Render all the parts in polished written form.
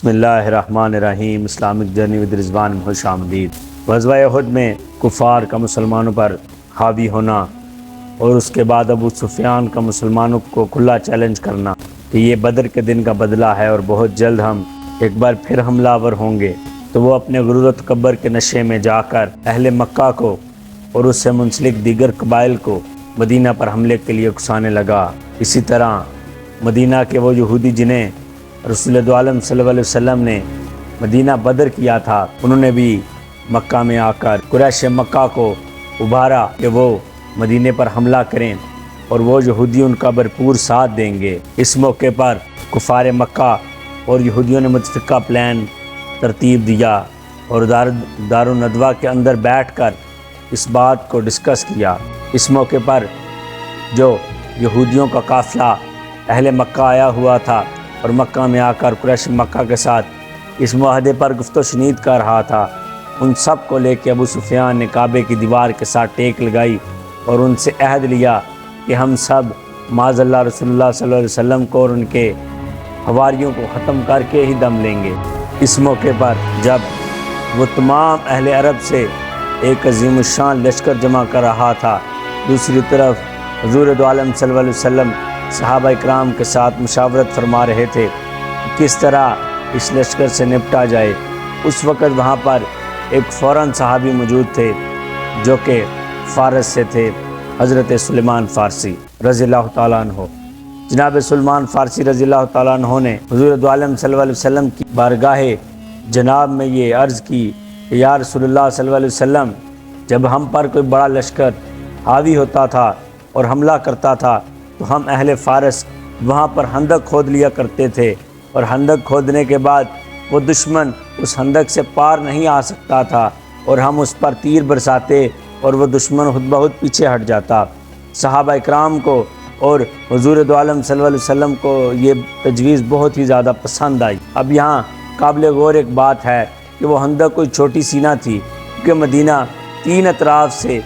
بسم اللہ الرحمن الرحیم۔ اسلامک جرنی ود رضوان میں خوش آمدید۔ غزوہ احد میں کفار کا مسلمانوں پر حاوی ہونا اور اس کے بعد ابو سفیان کا مسلمانوں کو کھلا چیلنج کرنا کہ یہ بدر کے دن کا بدلہ ہے اور بہت جلد ہم ایک بار پھر حملہ آور ہوں گے، تو وہ اپنے غرور و تکبر کے نشے میں جا کر اہل مکہ کو اور اس سے منسلک دیگر قبائل کو مدینہ پر حملے کے لیے اکسانے لگا۔ اسی طرح مدینہ کے وہ یہودی جنہیں رسول دو عالم صلی اللہ علیہ وسلم نے مدینہ بدر کیا تھا، انہوں نے بھی مکہ میں آ کر قریش مکہ کو ابھارا کہ وہ مدینہ پر حملہ کریں اور وہ یہودی ان کا بھرپور ساتھ دیں گے۔ اس موقع پر کفار مکہ اور یہودیوں نے متفقہ پلان ترتیب دیا اور دارالندوہ کے اندر بیٹھ کر اس بات کو ڈسکس کیا۔ اس موقع پر جو یہودیوں کا قافلہ اہل مکہ آیا ہوا تھا اور مکہ میں آ کر قریش مکہ کے ساتھ اس معاہدے پر گفت و شنید کر رہا تھا، ان سب کو لے کے ابو سفیان نے کعبے کی دیوار کے ساتھ ٹیک لگائی اور ان سے عہد لیا کہ ہم سب معاذ اللہ رسول اللہ صلی اللہ علیہ وسلم کو اور ان کے حواریوں کو ختم کر کے ہی دم لیں گے۔ اس موقع پر جب وہ تمام اہل عرب سے ایک عظیم الشان لشکر جمع کر رہا تھا، دوسری طرف حضور دو عالم صلی اللہ علیہ وسلم صحابہ اکرام کے ساتھ مشاورت فرما رہے تھے کہ کس طرح اس لشکر سے نپٹا جائے۔ اس وقت وہاں پر ایک فوراً صحابی موجود تھے جو کہ فارس سے تھے، حضرت سلیمان فارسی رضی اللہ تعالیٰ عنہ۔ جناب سلیمان فارسی رضی اللہ تعالیٰ عنہ نے حضور دو عالم صلی اللہ علیہ وسلم کی بارگاہ جناب میں یہ عرض کی کہ یا رسول اللہ صلی اللہ علیہ وسلم، جب ہم پر کوئی بڑا لشکر حاوی ہوتا تھا اور حملہ کرتا تھا تو ہم اہل فارس وہاں پر خندق کھود لیا کرتے تھے، اور خندق کھودنے کے بعد وہ دشمن اس خندق سے پار نہیں آ سکتا تھا اور ہم اس پر تیر برساتے اور وہ دشمن خود بخود پیچھے ہٹ جاتا۔ صحابہ اکرام کو اور حضور دو عالم صلی اللہ علیہ وسلم کو یہ تجویز بہت ہی زیادہ پسند آئی۔ اب یہاں قابل غور ایک بات ہے کہ وہ خندق کوئی چھوٹی سی نہ تھی، کیونکہ مدینہ تین اطراف سے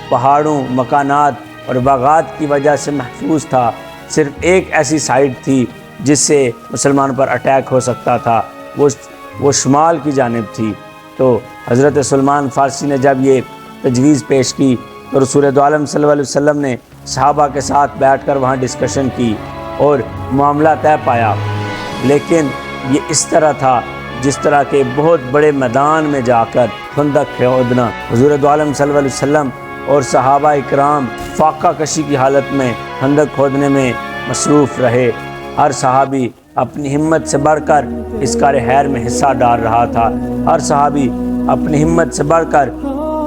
پہاڑوں، مکانات اور باغات کی وجہ سے محفوظ تھا۔ صرف ایک ایسی سائٹ تھی جس سے مسلمانوں پر اٹیک ہو سکتا تھا، وہ شمال کی جانب تھی۔ تو حضرت سلیمان فارسی نے جب یہ تجویز پیش کی تو رسول دو عالم صلی اللہ علیہ وسلم نے صحابہ کے ساتھ بیٹھ کر وہاں ڈسکشن کی اور معاملہ طے پایا۔ لیکن یہ اس طرح تھا جس طرح کے بہت بڑے میدان میں جا کر خندق کھودنا۔ حضور دو عالم صلی اللہ علیہ وسلم اور صحابہ اکرام فاقہ کشی کی حالت میں خندق کھودنے میں مصروف رہے۔ ہر صحابی اپنی ہمت سے بڑھ کر اس کار خیر میں حصہ ڈال رہا تھا، ہر صحابی اپنی ہمت سے بڑھ کر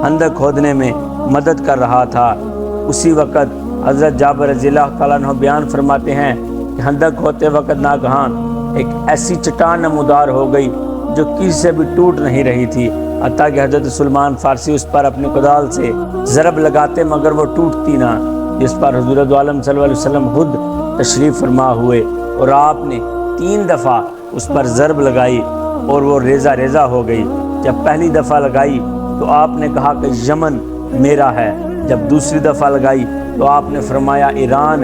خندق کھودنے میں مدد کر رہا تھا۔ اسی وقت حضرت جابر رضی اللہ تعالیٰ عنہ بیان فرماتے ہیں کہ خندق کھودتے وقت ناگہاں ایک ایسی چٹان نمودار ہو گئی جو کسی سے بھی ٹوٹ نہیں رہی تھی، حتیٰ کہ حضرت سلیمان فارسی اس پر اپنے کدال سے ضرب لگاتے مگر وہ ٹوٹتی نہ، جس پر حضور دو عالم صلی اللہ علیہ وسلم خود تشریف فرما ہوئے اور آپ نے 3 دفعہ اس پر ضرب لگائی اور وہ ریزہ ریزہ ہو گئی۔ جب پہلی دفعہ لگائی تو آپ نے کہا کہ یمن میرا ہے، جب دوسری دفعہ لگائی تو آپ نے فرمایا ایران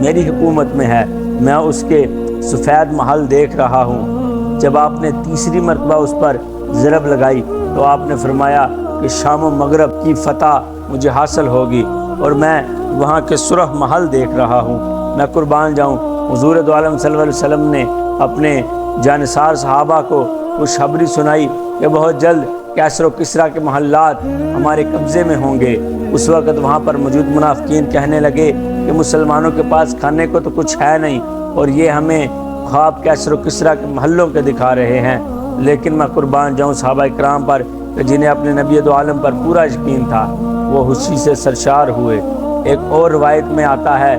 میری حکومت میں ہے، میں اس کے سفید محل دیکھ رہا ہوں۔ جب آپ نے تیسری مرتبہ اس پر ضرب لگائی تو آپ نے فرمایا کہ شام و مغرب کی فتح مجھے حاصل ہوگی اور میں وہاں کے سرخ محل دیکھ رہا ہوں، میں قربان جاؤں۔ حضور دو عالم صلی اللہ علیہ وسلم نے اپنے جانثار صحابہ کو خوشخبری سنائی کہ بہت جلد کیسر و کسریٰ کے محلات ہمارے قبضے میں ہوں گے۔ اس وقت وہاں پر موجود منافقین کہنے لگے کہ مسلمانوں کے پاس کھانے کو تو کچھ ہے نہیں اور یہ ہمیں خواب کیسر و کسریٰ کے محلوں کے دکھا رہے ہیں، لیکن میں قربان جاؤں صحابہ اکرام پر کہ جنہیں اپنے نبی دو عالم پر پورا یقین تھا، وہ خوشی سے سرشار ہوئے۔ ایک اور روایت میں آتا ہے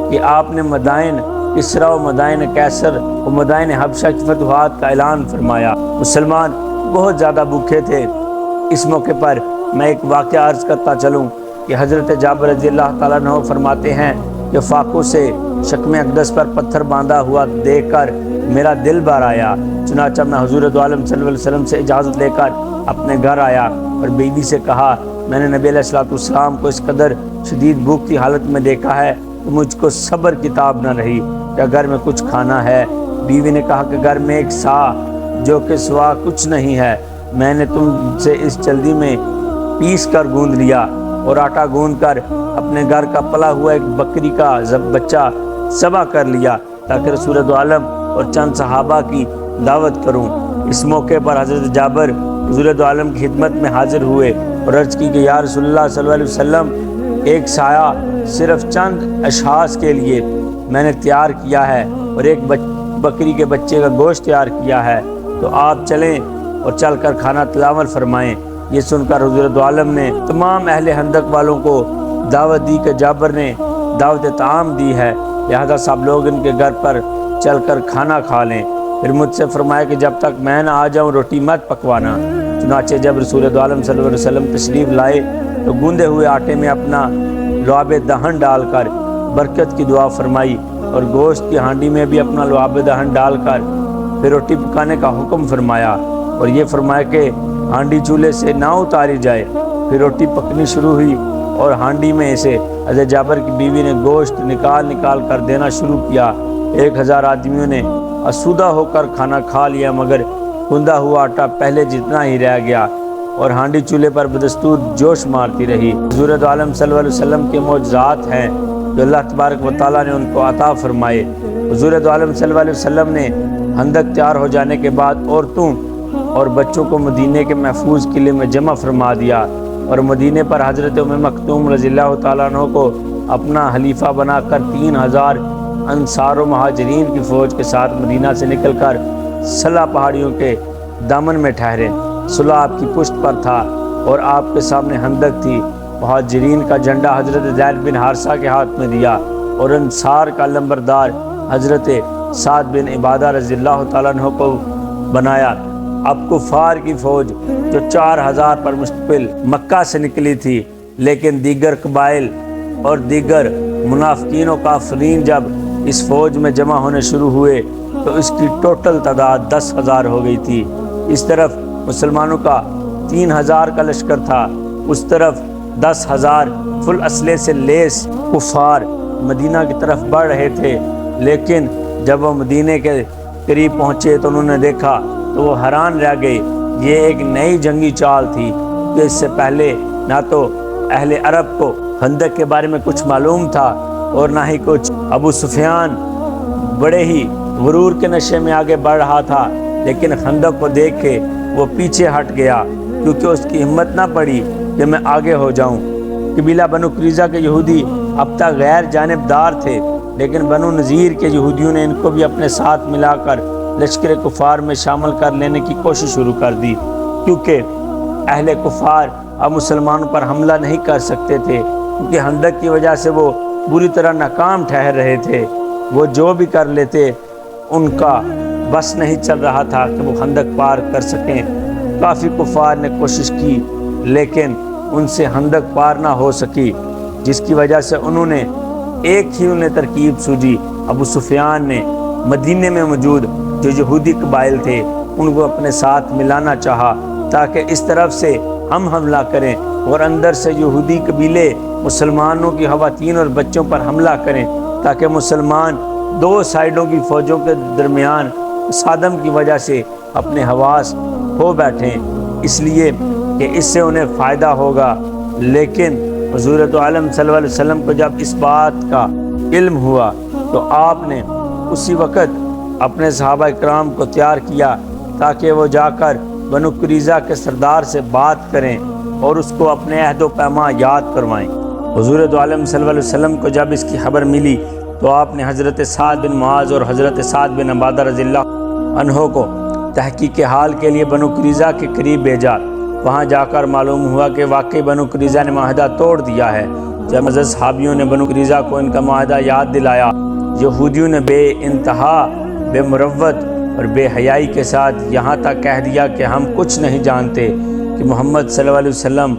کہ آپ نے مدائن کسریٰ و مدائن کیسر و مدائن حبشہ کی فتوحات کا اعلان فرمایا۔ مسلمان بہت زیادہ بھوکے تھے۔ اس موقع پر میں ایک واقعہ عرض کرتا چلوں کہ حضرت جابر رضی اللہ تعالیٰ عنہ فرماتے ہیں کہ فاقوں سے شکم اقدس پر پتھر باندھا ہوا دیکھ کر میرا دل بھر آیا، چنانچہ میں حضور دو عالم صلی اللہ علیہ وسلم سے اجازت لے کر اپنے گھر آیا اور بیوی سے کہا میں نے نبی علیہ السلام کو اس قدر شدید بھوک کی حالت میں دیکھا ہے کہ مجھ کو صبر کی تاب نہ رہی کہ گھر میں کچھ کھانا ہے۔ بیوی نے کہا کہ گھر میں ایک سا جو کہ سوا کچھ نہیں ہے، میں نے تم سے اس جلدی میں پیس کر گوندھ لیا اور آٹا گوندھ کر اپنے گھر کا پلا ہوا ایک بکری کا بچہ ذبح کر لیا تاکہ رسول دو عالم اور چند صحابہ کی دعوت کروں۔ اس موقع پر حضرت جابر حضور دو عالم کی خدمت میں حاضر ہوئے اور عرض کی کہ یا رسول اللہ صلی اللہ علیہ وسلم، ایک سایہ صرف چند اشخاص کے لیے میں نے تیار کیا ہے اور ایک بکری کے بچے کا گوشت تیار کیا ہے، تو آپ چلیں اور چل کر کھانا تناول فرمائیں۔ یہ سن کر حضور دو عالم نے تمام اہل خندق والوں کو دعوت دی کہ جابر نے دعوت طعام دی ہے، لہذا سب لوگ ان کے گھر پر چل کر کھانا کھا لیں۔ پھر مجھ سے فرمایا کہ جب تک میں نہ آ جاؤں روٹی مت پکوانا۔ چنانچہ جب رسول دو عالم صلی اللہ علیہ وسلم تشریف لائے تو گوندے ہوئے آٹے میں اپنا لعاب دہن ڈال کر برکت کی دعا فرمائی اور گوشت کی ہانڈی میں بھی اپنا لعاب دہن ڈال کر پھر روٹی پکانے کا حکم فرمایا اور یہ فرمایا کہ ہانڈی چولہے سے نہ اتاری جائے۔ پھر روٹی پکنی شروع ہوئی اور ہانڈی میں سے حضرت جابر کی بیوی نے گوشت نکال کر دینا شروع کیا۔ 1000 آدمیوں نے آسودہ ہو کر کھانا کھا لیا، مگر گوندا ہوا آٹا پہلے جتنا ہی رہ گیا اور ہانڈی چولہے پر بدستور جوش مارتی رہی۔ حضور دو عالم صلی اللہ علیہ وسلم کے معجزات ہیں جو اللہ تبارک و تعالیٰ نے ان کو عطا فرمائے۔ حضور دو عالم صلی اللہ علیہ وسلم نے خندق تیار ہو جانے کے بعد عورتوں اور بچوں کو مدینے کے محفوظ قلعے میں جمع فرما دیا اور مدینے پر حضرت ام مکتوم رضی اللہ تعالیٰ عنہ کو اپنا خلیفہ بنا کر 3000 انصار و مہاجرین کی فوج کے ساتھ مدینہ سے نکل کر صلہ پہاڑیوں کے دامن میں ٹھہرے۔ صلہ آپ کی پشت پر تھا اور آپ کے سامنے خندق تھی۔ مہاجرین کا جھنڈا حضرت زید بن حارثہ کے ہاتھ میں دیا اور انصار کا لمبردار حضرت سعد بن عبادہ رضی اللہ تعالیٰ عنہ کو بنایا۔ اب کفار کی فوج جو 4000 پر مشتمل مکہ سے نکلی تھی، لیکن دیگر قبائل اور دیگر منافقین و کافرین جب اس فوج میں جمع ہونے شروع ہوئے تو اس کی ٹوٹل تعداد 10,000 ہو گئی تھی۔ اس طرف مسلمانوں کا 3000 کا لشکر تھا، اس طرف 10,000 فل اسلحے سے لیس کفار مدینہ کی طرف بڑھ رہے تھے۔ لیکن جب وہ مدینے کے قریب پہنچے تو انہوں نے دیکھا تو وہ حیران رہ گئے۔ یہ ایک نئی جنگی چال تھی کہ اس سے پہلے نہ تو اہل عرب کو خندق کے بارے میں کچھ معلوم تھا اور نہ ہی کچھ۔ ابو سفیان بڑے ہی غرور کے نشے میں آگے بڑھ رہا تھا، لیکن خندق کو دیکھ کے وہ پیچھے ہٹ گیا کیونکہ اس کی ہمت نہ پڑی کہ میں آگے ہو جاؤں۔ قبیلہ بنو قریظہ کے یہودی اب تک غیر جانبدار تھے، لیکن بنو نذیر کے یہودیوں نے ان کو بھی اپنے ساتھ ملا کر لشکر کفار میں شامل کر لینے کی کوشش شروع کر دی، کیونکہ اہل کفار اب مسلمانوں پر حملہ نہیں کر سکتے تھے، کیونکہ خندق کی وجہ سے وہ بری طرح ناکام ٹھہر رہے تھے۔ وہ جو بھی کر لیتے ان کا بس نہیں چل رہا تھا کہ وہ خندق پار کر سکیں۔ کافی کفار نے کوشش کی لیکن ان سے خندق پار نہ ہو سکی، جس کی وجہ سے انہیں ترکیب سوجی۔ ابو سفیان نے مدینے میں موجود جو یہودی قبائل تھے ان کو اپنے ساتھ ملانا چاہا تاکہ اس طرف سے ہم حملہ کریں اور اندر سے یہودی قبیلے مسلمانوں کی خواتین اور بچوں پر حملہ کریں، تاکہ مسلمان دو سائیڈوں کی فوجوں کے درمیان صادم کی وجہ سے اپنے حواس کھو بیٹھیں، اس لیے کہ اس سے انہیں فائدہ ہوگا۔ لیکن حضور دو عالم صلی اللہ علیہ وسلم کو جب اس بات کا علم ہوا تو آپ نے اسی وقت اپنے صحابہ کرام کو تیار کیا تاکہ وہ جا کر بنو قریظہ کے سردار سے بات کریں اور اس کو اپنے عہد و پیما یاد کروائیں۔ حضور دو عالم صلی اللہ علیہ وسلم کو جب اس کی خبر ملی تو آپ نے حضرت سعد بن معاذ اور حضرت سعد بن عبادہ رضی اللہ عنہ کو تحقیق حال کے لیے بنو قریظہ کے قریب بھیجا۔ وہاں جا کر معلوم ہوا کہ واقعی بنو قریظہ نے معاہدہ توڑ دیا ہے۔ جب معزز صحابیوں نے بنو قریظہ کو ان کا معاہدہ یاد دلایا، یہودیوں نے بے انتہا بے مروت اور بے حیائی کے ساتھ یہاں تک کہہ دیا کہ ہم کچھ نہیں جانتے کہ محمد صلی اللہ علیہ وسلم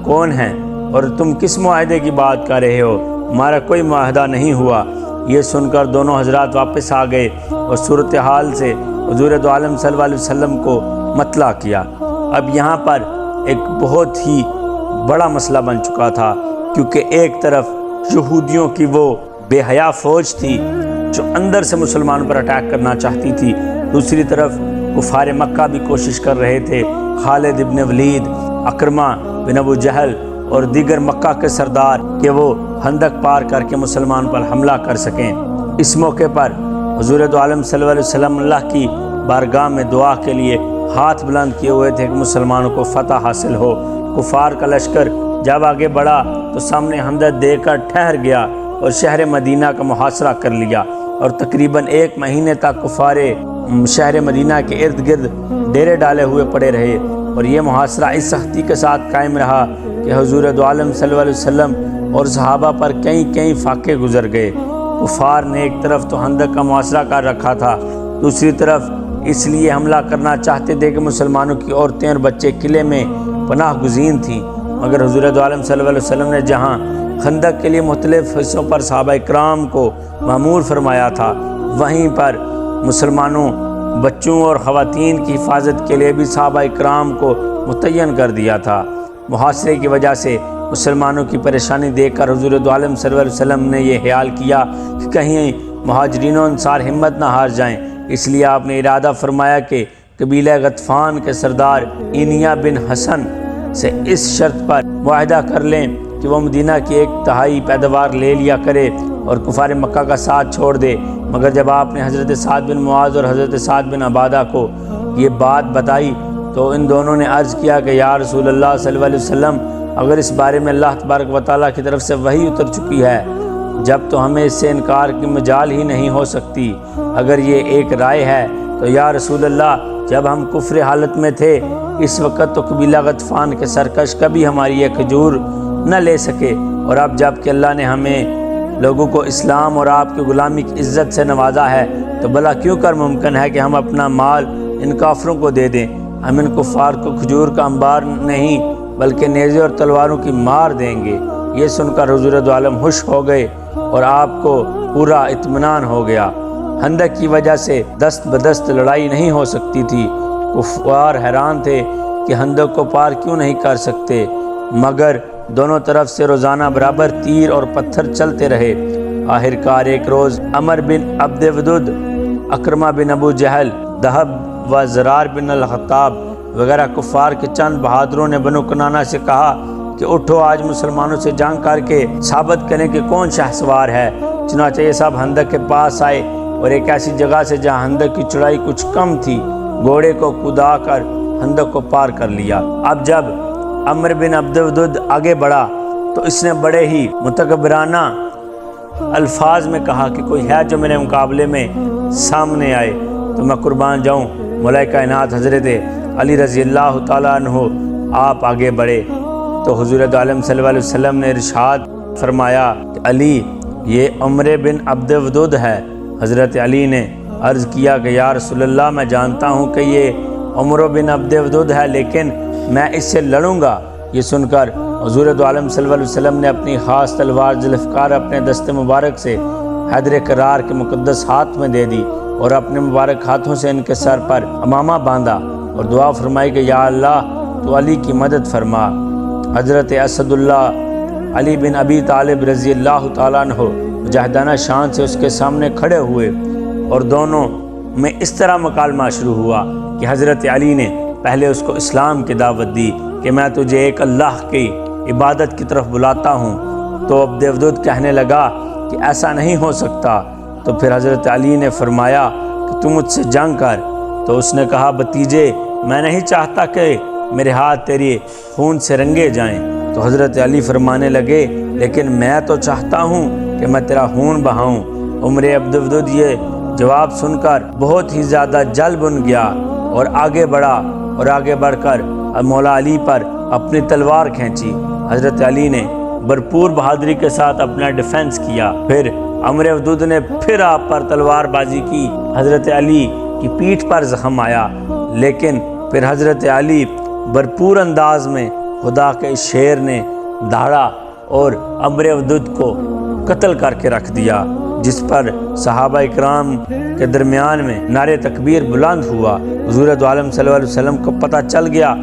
کون ہیں اور تم کس معاہدے کی بات کر رہے ہو، ہمارا کوئی معاہدہ نہیں ہوا۔ یہ سن کر دونوں حضرات واپس آ گئے اور صورتحال سے حضور دو عالم صلی اللہ علیہ وسلم کو مطلع کیا۔ اب یہاں پر ایک بہت ہی بڑا مسئلہ بن چکا تھا، کیونکہ ایک طرف یہودیوں کی وہ بے حیا فوج تھی جو اندر سے مسلمانوں پر اٹیک کرنا چاہتی تھی، دوسری طرف کفار مکہ بھی کوشش کر رہے تھے، خالد ابن ولید، اکرمہ بن ابو جہل اور دیگر مکہ کے سردار، کہ وہ خندق پار کر کے مسلمان پر حملہ کر سکیں۔ اس موقع پر حضور دو عالم صلی اللہ علیہ وسلم اللہ کی بارگاہ میں دعا کے لیے ہاتھ بلند کیے ہوئے تھے کہ مسلمانوں کو فتح حاصل ہو۔ کفار کا لشکر جب آگے بڑھا تو سامنے خندق دے کر ٹھہر گیا اور شہر مدینہ کا محاصرہ کر لیا، اور تقریباً 1 مہینے تک کفار شہر مدینہ کے ارد گرد ڈیرے ڈالے ہوئے پڑے رہے، اور یہ محاصرہ اس سختی کے ساتھ قائم رہا کہ حضور دو عالم صلی اللہ علیہ وسلم اور صحابہ پر کئی فاقے گزر گئے۔ کفار نے ایک طرف تو خندق کا محاصرہ کر رکھا تھا، دوسری طرف اس لیے حملہ کرنا چاہتے تھے کہ مسلمانوں کی عورتیں اور بچے قلعے میں پناہ گزین تھیں، مگر حضور دو عالم صلی اللہ علیہ وسلم نے جہاں خندق کے لیے مختلف حصوں پر صحابہ اکرام کو مأمور فرمایا تھا، وہیں پر مسلمانوں، بچوں اور خواتین کی حفاظت کے لیے بھی صحابہ اکرام کو متعین کر دیا تھا۔ محاصرے کی وجہ سے مسلمانوں کی پریشانی دیکھ کر حضور دو عالم صلی اللہ علیہ وسلم نے یہ خیال کیا کہ کہیں مہاجرین و انصار ہمت نہ ہار جائیں، اس لیے آپ نے ارادہ فرمایا کہ قبیلہ غطفان کے سردار اینیا بن حسن سے اس شرط پر معاہدہ کر لیں کہ وہ مدینہ کی 1/3 پیداوار لے لیا کرے اور کفار مکہ کا ساتھ چھوڑ دے۔ مگر جب آپ نے حضرت سعد بن معاذ اور حضرت سعد بن عبادہ کو یہ بات بتائی تو ان دونوں نے عرض کیا کہ یا رسول اللہ صلی اللہ علیہ وسلم، اگر اس بارے میں اللہ تبارک و تعالیٰ کی طرف سے وحی اتر چکی ہے جب تو ہمیں اس سے انکار کی مجال ہی نہیں ہو سکتی۔ اگر یہ ایک رائے ہے تو یا رسول اللہ، جب ہم کفر حالت میں تھے اس وقت تو قبیلہ غطفان کے سرکش کبھی ہماری یہ کھجور نہ لے سکے، اور اب جب کہ اللہ نے ہمیں لوگوں کو اسلام اور آپ کی غلامی کی عزت سے نوازا ہے تو بھلا کیوں کر ممکن ہے کہ ہم اپنا مال ان کافروں کو دے دیں؟ ہم ان کفار کو کھجور کا انبار نہیں بلکہ نیزے اور تلواروں کی مار دیں گے۔ یہ سن کر حضور دو عالم خوش ہو گئے اور آپ کو پورا اطمینان ہو گیا۔ خندق کی وجہ سے دست بدست لڑائی نہیں ہو سکتی تھی۔ کفار حیران تھے کہ خندق کو پار کیوں نہیں کر سکتے، مگر دونوں طرف سے روزانہ برابر تیر اور پتھر چلتے رہے۔ آخر کار ایک روز عمر بن عبد ودود، اکرمہ بن ابو جہل، دہب و زرار بن الخطاب وغیرہ کفار کے چند بہادروں نے بنو کنانہ سے کہا کہ اٹھو، آج مسلمانوں سے جنگ کر کے ثابت کریں کہ کون شاہ سوار ہے۔ چنانچہ یہ سب خندق کے پاس آئے اور ایک ایسی جگہ سے جہاں خندق کی چڑائی کچھ کم تھی گھوڑے کو کدا کر خندق کو پار کر لیا۔ اب جب عمر بن عبد ودود آگے بڑھا تو اس نے بڑے ہی متکبرانہ الفاظ میں کہا کہ کوئی ہے جو میرے مقابلے میں سامنے آئے تو میں قربان جاؤں۔ مولا کائنات حضرت علی رضی اللہ تعالیٰ عنہ آپ آگے بڑھے تو حضور دو عالم صلی اللہ علیہ وسلم نے ارشاد فرمایا کہ علی، یہ عمر بن عبد ودود ہے۔ حضرت علی نے عرض کیا کہ یا رسول اللہ، میں جانتا ہوں کہ یہ عمر بن عبد ودود ہے، لیکن میں اس سے لڑوں گا۔ یہ سن کر حضور دو عالم صلی اللہ علیہ وسلم نے اپنی خاص تلوار ذوالفقار اپنے دست مبارک سے حیدر کرار کے مقدس ہاتھ میں دے دی اور اپنے مبارک ہاتھوں سے ان کے سر پر امامہ باندھا اور دعا فرمائی کہ یا اللہ تو علی کی مدد فرما۔ حضرت اسد اللہ علی بن ابی طالب رضی اللہ تعالیٰ عنہ مجاہدانہ شان سے اس کے سامنے کھڑے ہوئے اور دونوں میں اس طرح مکالمہ شروع ہوا کہ حضرت علی نے پہلے اس کو اسلام کی دعوت دی کہ میں تجھے ایک اللہ کی عبادت کی طرف بلاتا ہوں، تو عبد ودود کہنے لگا کہ ایسا نہیں ہو سکتا۔ تو پھر حضرت علی نے فرمایا کہ تم مجھ سے جنگ کر۔ تو اس نے کہا بھتیجے، میں نہیں چاہتا کہ میرے ہاتھ تیرے خون سے رنگے جائیں۔ تو حضرت علی فرمانے لگے لیکن میں تو چاہتا ہوں کہ میں تیرا خون بہاؤں۔ عمر عبد ودود یہ جواب سن کر بہت ہی زیادہ جل بن گیا اور آگے بڑھا اور آگے بڑھ کر مولا علی پر اپنی تلوار کھینچی۔ حضرت علی نے بھرپور بہادری کے ساتھ اپنا ڈیفنس کیا۔ پھر عمر ودود نے پھر آپ پر تلوار بازی کی۔ حضرت علی کی پیٹھ پر زخم آیا، لیکن پھر حضرت علی بھرپور انداز میں خدا کے شیر نے دھاڑا اور عمر ودود کو قتل کر کے رکھ دیا، جس پر صحابہ اکرام کے درمیان میں نعرے تکبیر بلند ہوا۔ حضور دو عالم صلی اللہ علیہ وسلم کو پتہ چل گیا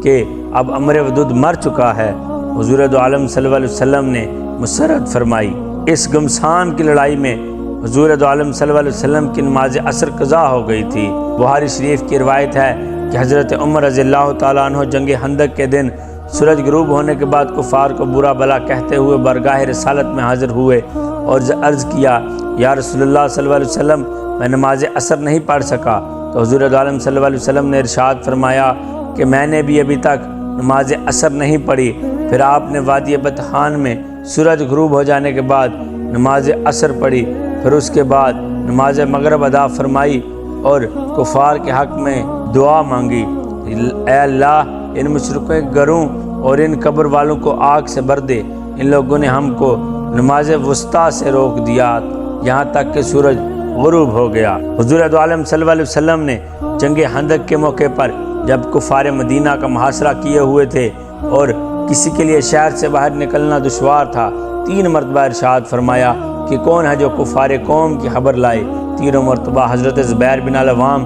کہ اب عمر ودود مر چکا ہے۔ حضور دو عالم صلی اللہ علیہ وسلم نے مسرت فرمائی۔ اس گمسان کی لڑائی میں حضور دو عالم صلی اللہ علیہ وسلم کی نماز عصر قضا ہو گئی تھی۔ بخاری شریف کی روایت ہے کہ حضرت عمر رضی اللہ تعالیٰ عنہ جنگ خندق کے دن سورج غروب ہونے کے بعد کفار کو برا بلا کہتے ہوئے بارگاہ رسالت میں حاضر ہوئے اور عرض کیا، یا رسول اللہ صلی اللہ علیہ وسلم، میں نماز عصر نہیں پڑھ سکا۔ تو حضور دو عالم صلی اللہ علیہ وسلم نے ارشاد فرمایا کہ میں نے بھی ابھی تک نماز عصر نہیں پڑھی۔ پھر آپ نے وادی بطحان میں سورج غروب ہو جانے کے بعد نماز عصر پڑھی، پھر اس کے بعد نماز مغرب ادا فرمائی اور کفار کے حق میں دعا مانگی، اے اللہ ان مشرکوں کے گھروں اور ان قبر والوں کو آگ سے بھر دے، ان لوگوں نے ہم کو نماز وسطیٰ سے روک دیا یہاں تک کہ سورج غروب ہو گیا۔ حضور دو عالم صلی اللہ علیہ وسلم نے جنگ خندق کے موقع پر جب کفار مدینہ کا محاصرہ کیے ہوئے تھے اور کسی کے لیے شہر سے باہر نکلنا دشوار تھا، 3 مرتبہ ارشاد فرمایا کہ کون ہے جو کفار قوم کی خبر لائے۔ 3 مرتبہ حضرت زبیر بن العوام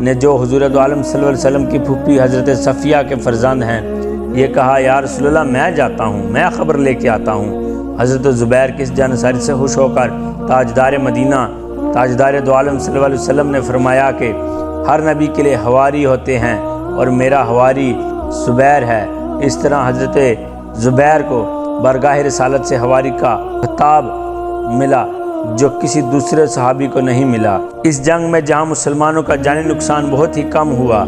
نے جو حضور دو عالم صلی اللہ علیہ وسلم کی پھوپھی حضرت صفیہ کے فرزند ہیں، یہ کہا، یا رسول اللہ میں جاتا ہوں، میں خبر لے کے آتا ہوں۔ حضرت زبیر کی اس جانساری سے خوش ہو کر تاجدار مدینہ تاجدار دو عالم صلی اللہ علیہ وسلم نے فرمایا کہ ہر نبی کے لیے حواری ہوتے ہیں اور میرا حواری زبیر ہے۔ اس طرح حضرت زبیر کو بارگاہ رسالت سے حواری کا خطاب ملا جو کسی دوسرے صحابی کو نہیں ملا۔ اس جنگ میں جہاں مسلمانوں کا جانی نقصان بہت ہی کم ہوا،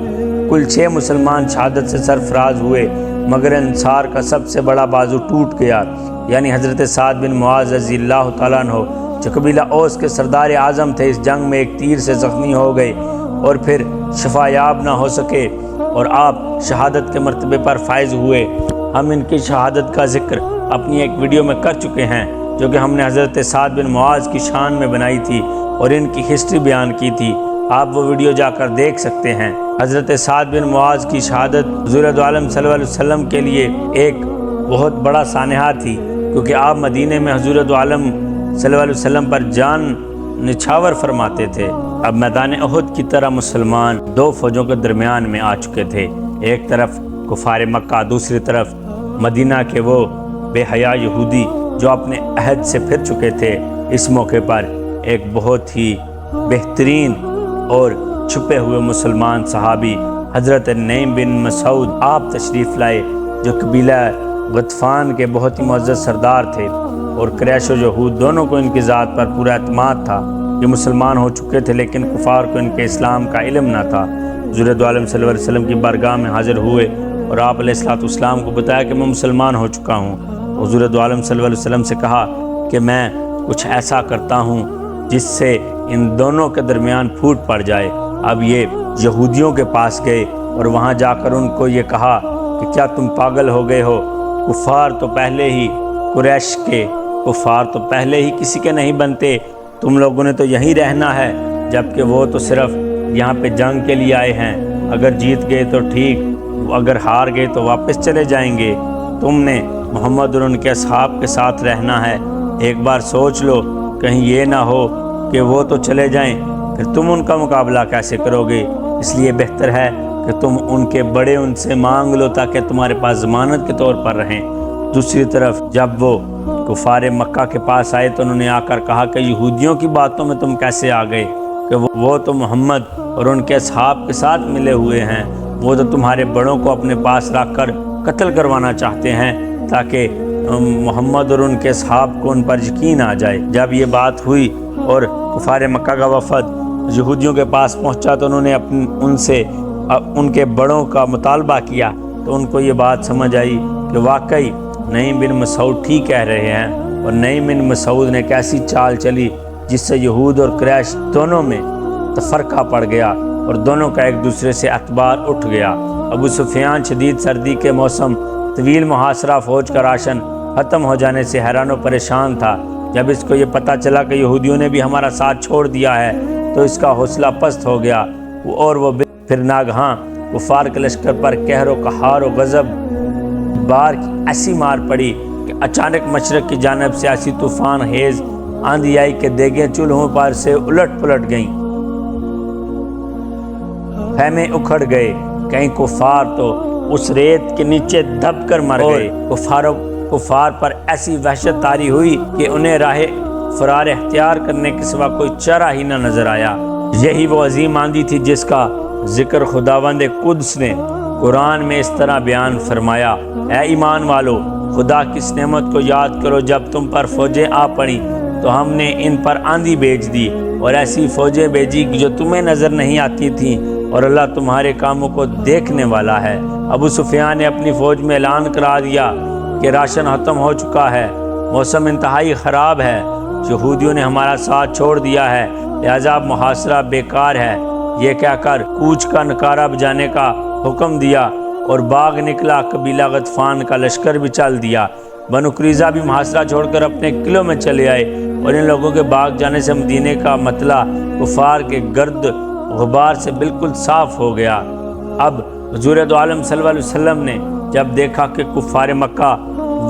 کل 6 مسلمان شہادت سے سرفراز ہوئے، مگر انصار کا سب سے بڑا بازو ٹوٹ گیا، یعنی حضرت سعد بن معاذ رضی اللہ تعالیٰ عنہ جو قبیلہ اوس کے سردار اعظم تھے، اس جنگ میں ایک تیر سے زخمی ہو گئے اور پھر شفا یاب نہ ہو سکے اور آپ شہادت کے مرتبے پر فائز ہوئے۔ ہم ان کی شہادت کا ذکر اپنی ایک ویڈیو میں کر چکے ہیں جو کہ ہم نے حضرت سعد بن معاذ کی شان میں بنائی تھی اور ان کی ہسٹری بیان کی تھی، آپ وہ ویڈیو جا کر دیکھ سکتے ہیں۔ حضرت سعد بن معاذ کی شہادت حضور دو عالم صلی اللہ علیہ وسلم کے لیے ایک بہت بڑا سانحہ تھی، کیونکہ آپ مدینے میں حضور دو عالم صلی اللہ علیہ وسلم پر جان نچھاور فرماتے تھے۔ اب میدان احد کی طرح مسلمان 2 فوجوں کے درمیان میں آ چکے تھے، ایک طرف کفار مکہ، دوسری طرف مدینہ کے وہ بے حیا یہودی جو اپنے عہد سے پھر چکے تھے۔ اس موقع پر ایک بہت ہی بہترین اور چھپے ہوئے مسلمان صحابی حضرت نعیم بن مسعود آپ تشریف لائے، جو قبیلہ غطفان کے بہت ہی معزز سردار تھے، اور قریش و یہود دونوں کو ان کی ذات پر پورا اعتماد تھا۔ یہ مسلمان ہو چکے تھے لیکن کفار کو ان کے اسلام کا علم نہ تھا۔ حضور دو عالم صلی اللہ علیہ وسلم کی بارگاہ میں حاضر ہوئے اور آپ علیہ السلام کو بتایا کہ میں مسلمان ہو چکا ہوں۔ حضور دو عالم صلی اللہ علیہ وسلم سے کہا کہ میں کچھ ایسا کرتا ہوں جس سے ان دونوں کے درمیان پھوٹ پڑ جائے۔ اب یہ یہودیوں کے پاس گئے اور وہاں جا کر ان کو یہ کہا کہ کیا تم پاگل ہو گئے ہو؟ کفار تو پہلے ہی قریش کے کفار تو پہلے ہی کسی کے نہیں بنتے، تم لوگوں نے تو یہیں رہنا ہے، جبکہ وہ تو صرف یہاں پہ جنگ کے لیے آئے ہیں، اگر جیت گئے تو ٹھیک، اگر ہار گئے تو واپس چلے جائیں گے۔ تم نے محمد اور ان کے اصحاب کے ساتھ رہنا ہے، ایک بار سوچ لو، کہیں یہ نہ ہو کہ وہ تو چلے جائیں، پھر تم ان کا مقابلہ کیسے کرو گے؟ اس لیے بہتر ہے کہ تم ان کے بڑے ان سے مانگ لو تاکہ تمہارے پاس ضمانت کے طور پر رہیں۔ دوسری طرف جب وہ کفار مکہ کے پاس آئے تو انہوں نے آ کر کہا کہ یہودیوں کی باتوں میں تم کیسے آ گئے، کہ وہ تو محمد اور ان کے اصحاب کے ساتھ ملے ہوئے ہیں، وہ تو تمہارے بڑوں کو اپنے پاس رکھ کر قتل کروانا چاہتے ہیں تاکہ محمد اور ان کے اصحاب کو ان پر یقین آ جائے۔ جب یہ بات ہوئی اور کفار مکہ کا وفد یہودیوں کے پاس پہنچا تو انہوں نے ان سے ان کے بڑوں کا مطالبہ کیا، تو ان کو یہ بات سمجھ آئی کہ واقعی نعیم بن مسعود ٹھیک کہہ رہے ہیں، اور نعیم بن مسعود نے ایک ایسی چال چلی جس سے یہود اور قریش دونوں میں تفرقہ پڑ گیا اور دونوں کا ایک دوسرے سے اعتبار اٹھ گیا۔ ابو سفیان شدید سردی کے موسم، طویل محاصرہ فوج کا راشن ختم ہو جانے سے حیران و پریشان تھا۔ جب اس کو یہ پتہ چلا کہ یہودیوں نے بھی ہمارا ساتھ چھوڑ دیا ہے تو اس کا حوصلہ پست ہو گیا، اور وہ پھر ناگہاں کفار کے لشکر پر قہر و قہار و غضب بار کی ایسی مار پڑی کہ اچانک مشرق کی جانب سے ایسی طوفان خیز آندھی آئی کہ دیگیں چولہوں پر سے الٹ پلٹ گئیں، خیمے اکھڑ گئے، کہیں کفار تو اس ریت کے نیچے دب کر مر گئے۔ کفار پر ایسی وحشت طاری ہوئی کہ انہیں راہ فرار اختیار کرنے کے سوا کوئی چارہ ہی نہ نظر آیا۔ یہی وہ عظیم آندھی تھی جس کا ذکر خداوند قدس نے قرآن میں اس طرح بیان فرمایا، اے ایمان والو، خدا کی اس نعمت کو یاد کرو جب تم پر فوجیں آ پڑیں تو ہم نے ان پر آندھی بھیج دی اور ایسی فوجیں بھیجی جو تمہیں نظر نہیں آتی تھیں، اور اللہ تمہارے کاموں کو دیکھنے والا ہے۔ ابو سفیان نے اپنی فوج میں اعلان کرا دیا کہ راشن ختم ہو چکا ہے، موسم انتہائی خراب ہے، یہودیوں نے ہمارا ساتھ چھوڑ دیا ہے، لہذا اب محاصرہ بیکار ہے۔ یہ کہہ کر کوچ کا نکارہ بجانے کا حکم دیا اور باغ نکلا۔ قبیلہ غطفان کا لشکر بھی چل دیا۔ بنو قریظہ بھی محاصرہ چھوڑ کر اپنے قلعوں میں چلے آئے، اور ان لوگوں کے باغ جانے سے مدینے کا مطلع کفار کے گرد غبار سے بالکل صاف ہو گیا۔ اب حضور دو عالم صلی اللہ علیہ وسلم نے جب دیکھا کہ کفار مکہ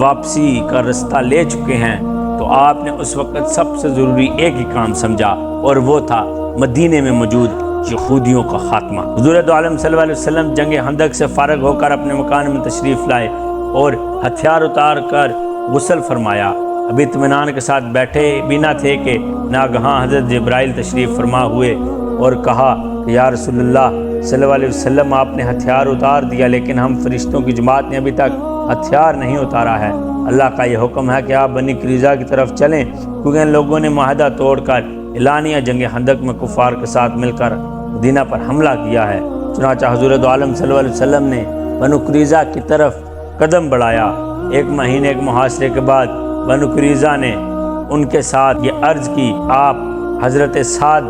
واپسی کا رستہ لے چکے ہیں تو آپ نے اس وقت سب سے ضروری ایک ہی کام سمجھا، اور وہ تھا مدینے میں موجود یہودیوں کا خاتمہ۔ حضور دو عالم صلی اللہ علیہ وسلم جنگ خندق سے فارغ ہو کر اپنے مکان میں تشریف لائے اور ہتھیار اتار کر غسل فرمایا۔ ابھی اطمینان کے ساتھ بیٹھے بھی نہ تھے کہ ناگہاں حضرت جبرائیل تشریف فرما ہوئے اور کہا کہ یا رسول اللہ صلی اللہ علیہ وسلم، آپ نے ہتھیار اتار دیا لیکن ہم فرشتوں کی جماعت نے ابھی تک ہتھیار نہیں اتارا ہے۔ اللہ کا یہ حکم ہے کہ آپ بنی قریظہ کی طرف چلیں، کیونکہ ان لوگوں نے معاہدہ توڑ کر اعلانیہ جنگ خندق میں کفار کے ساتھ مل کر مدینہ پر حملہ کیا ہے۔ چنانچہ حضور دو عالم صلی اللہ علیہ وسلم نے بنو قریظہ کی طرف قدم بڑھایا۔ ایک مہینے کے محاصرے کے بعد بنو قریظہ نے ان کے ساتھ یہ عرض کی، آپ حضرت سعد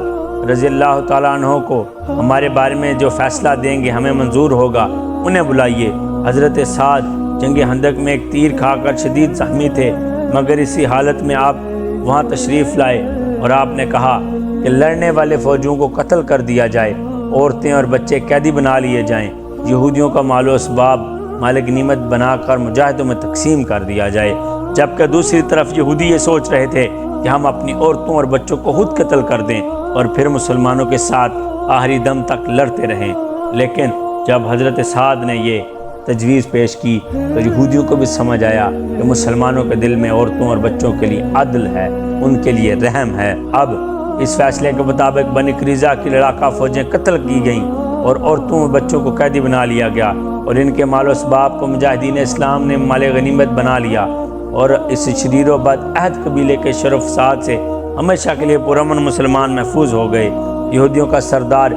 رضی اللہ تعالیٰ عنہ کو ہمارے بارے میں جو فیصلہ دیں گے ہمیں منظور ہوگا، انہیں بلائیے۔ حضرت سعد جنگ خندق میں ایک تیر کھا کر شدید زخمی تھے، مگر اسی حالت میں آپ وہاں تشریف لائے اور آپ نے کہا کہ لڑنے والے فوجیوں کو قتل کر دیا جائے، عورتیں اور بچے قیدی بنا لیے جائیں، یہودیوں کا مال و اسباب مال غنیمت بنا کر مجاہدوں میں تقسیم کر دیا جائے۔ جبکہ دوسری طرف یہودی یہ سوچ رہے تھے کہ ہم اپنی عورتوں اور بچوں کو خود قتل کر دیں اور پھر مسلمانوں کے ساتھ آخری دم تک لڑتے رہیں۔ لیکن جب حضرت سعد نے یہ تجویز پیش کی تو یہودیوں کو بھی سمجھ آیا کہ مسلمانوں کے دل میں عورتوں اور بچوں کے لیے عدل ہے، ان کے لیے رحم ہے۔ اب اس فیصلے کے مطابق بنی قریظہ کی لڑاکا فوجیں قتل کی گئیں اور عورتوں اور بچوں کو قیدی بنا لیا گیا، اور ان کے مال و اسباب کو مجاہدین اسلام نے مال غنیمت بنا لیا، اور اس شریر و بد عہد قبیلے کے شرف سعد سے ہمیشہ کے لیے پرامن مسلمان محفوظ ہو گئے۔ یہودیوں کا سردار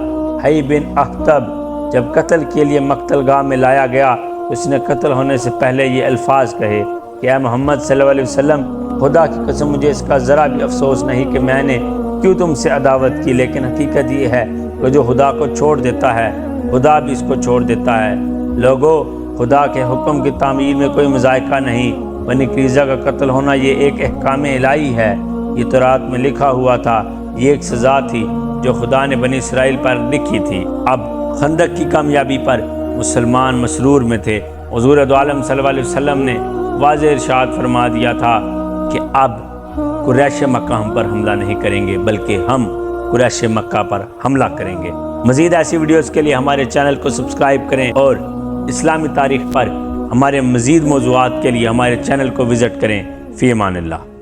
حی بن اخطب جب قتل کے لیے مقتل گاہ میں لایا گیا تو اس نے قتل ہونے سے پہلے یہ الفاظ کہے کہ اے محمد صلی اللہ علیہ وسلم، خدا کی قسم مجھے اس کا ذرا بھی افسوس نہیں کہ میں نے کیوں تم سے عداوت کی، لیکن حقیقت یہ ہے کہ جو خدا کو چھوڑ دیتا ہے خدا بھی اس کو چھوڑ دیتا ہے۔ لوگو، خدا کے حکم کی تعمیر میں کوئی مذائقہ نہیں۔ بنی قریظہ کا قتل ہونا یہ ایک احکام الہی ہے، یہ تورات میں لکھا ہوا تھا، یہ ایک سزا تھی جو خدا نے بنی اسرائیل پر لکھی تھی۔ اب خندق کی کامیابی پر مسلمان مسرور میں تھے۔ حضور دو عالم صلی اللہ علیہ وسلم نے واضح ارشاد فرما دیا تھا کہ اب قریش مکہ ہم پر حملہ نہیں کریں گے، بلکہ ہم قریش مکہ پر حملہ کریں گے۔ مزید ایسی ویڈیوز کے لیے ہمارے چینل کو سبسکرائب کریں اور اسلامی تاریخ پر ہمارے مزید موضوعات کے لیے ہمارے چینل کو وزٹ کریں۔ فی امان اللہ۔